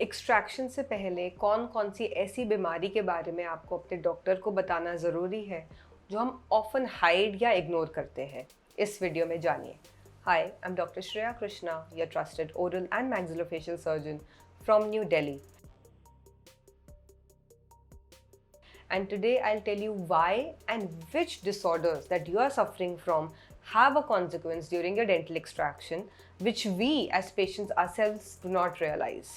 Extraction से पहले कौन कौन सी ऐसी बीमारी के बारे में आपको अपने डॉक्टर को बताना ज़रूरी है जो हम ऑफन हाइड या इग्नोर करते हैं, इस वीडियो में जानिए। Hi, I am doctor Shreya Krishna, your trusted oral and maxillofacial surgeon from New Delhi. And today I'll tell you why and which disorders that you are suffering from have a consequence during your dental extraction, which we as patients ourselves do not realize.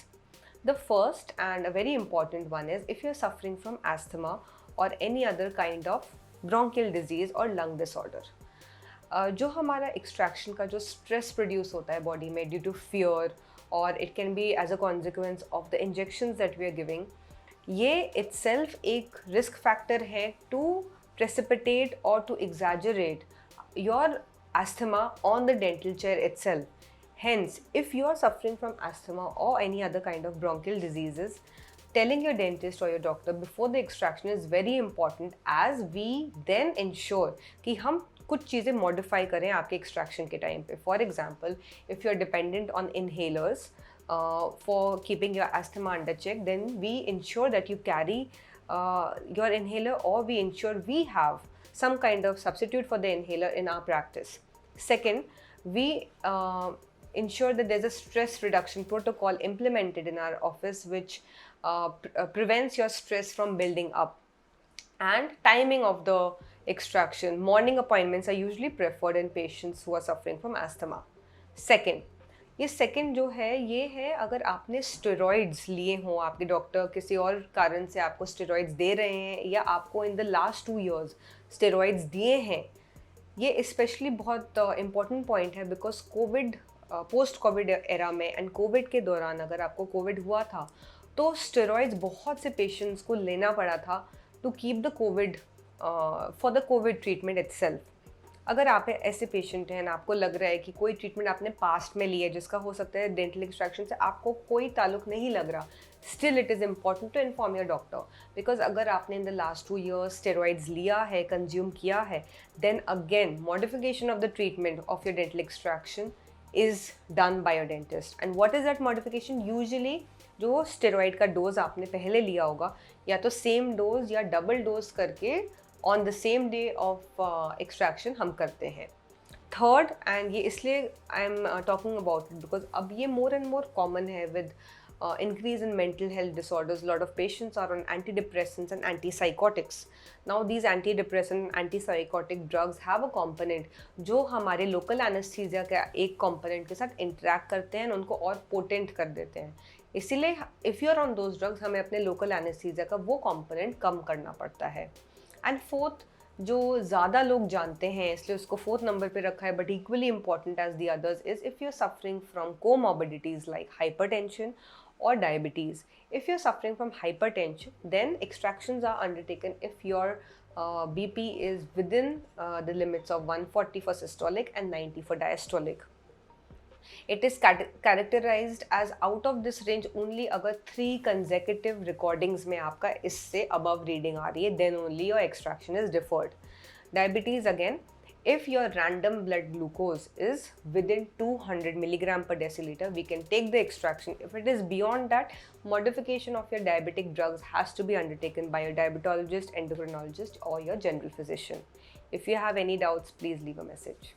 The first and a very important one is if you're suffering from asthma or any other kind of bronchial disease or lung disorder. जो हमारा extraction का जो stress produce होता है body में due to fear और it can be as a consequence of the injections that we are giving, ये itself एक रिस्क फैक्टर है टू प्रेसिपिटेट और to exaggerate your asthma on the dental chair itself. Hence, if you are suffering from asthma or any other kind of bronchial diseases, telling your dentist or your doctor before the extraction is very important, as we then ensure कि हम कुछ चीज़ें modify करें आपके extraction के time पे. For example, if you are dependent on inhalers for keeping your asthma under check, then we ensure that you carry your inhaler, or we ensure we have some kind of substitute for the inhaler in our practice. Second, we ensure that there's a stress reduction protocol implemented in our office which prevents your stress from building up. And timing of the extraction, morning appointments are usually preferred in patients who are suffering from asthma. Second, ये second जो है ये है अगर आपने steroids लिए हों, आपके डॉक्टर किसी और कारण से आपको स्टेरॉइड्स दे रहे हैं या आपको इन द लास्ट 2 years स्टेरॉइड्स दिए हैं, ये स्पेशली बहुत इम्पॉर्टेंट पॉइंट है because Covid, post Covid era में एंड कोविड के दौरान अगर आपको कोविड हुआ था तो स्टेरॉइड्स बहुत से पेशेंट्स को लेना पड़ा था to keep the covid for the covid treatment itself. अगर आप ऐसे पेशेंट हैं, आपको लग रहा है कि कोई ट्रीटमेंट आपने पास्ट में लिया है जिसका हो सकता है डेंटल एक्सट्रैक्शन से आपको कोई ताल्लुक नहीं लग रहा, still it is important to inform your doctor, because अगर आपने in the last 2 years steroids लिया है, कंज्यूम किया है, then again modification of the treatment of your dental extraction is done by your dentist. And what is that modification? Usually जो steroid का dose आपने पहले लिया होगा या तो सेम डोज या डबल डोज करके on the same day of extraction हम करते हैं। थर्ड, एंड ये इसलिए I am talking about it because अब ये मोर एंड मोर कॉमन है with increase in mental health disorders. A lot of patients are on antidepressants and antipsychotics. Now these antidepressant and antipsychotic drugs have a component जो हमारे local anesthesia का एक component के साथ interact करते हैं और उनको और potent कर देते हैं। इसीलिए if you are on those drugs हमें अपने local anesthesia का वो component कम करना पड़ता है। एंड फोर्थ, जो ज़्यादा लोग जानते हैं इसलिए उसको 4th नंबर पे रखा है, but equally important as the others, is if you are suffering from comorbidities like hypertension or diabetes. If you're suffering from hypertension, then extractions are undertaken if your BP is within the limits of 140 for systolic and 90 for diastolic. It is characterized as out of this range only अगर 3 consecutive recordings में आपका इससे above reading आ रही है, then only your extraction is deferred. Diabetes again, if your random blood glucose is within 200 milligram per deciliter, we can take the extraction. If it is beyond that, modification of your diabetic drugs has to be undertaken by your diabetologist, endocrinologist or your general physician. If you have any doubts, please leave a message.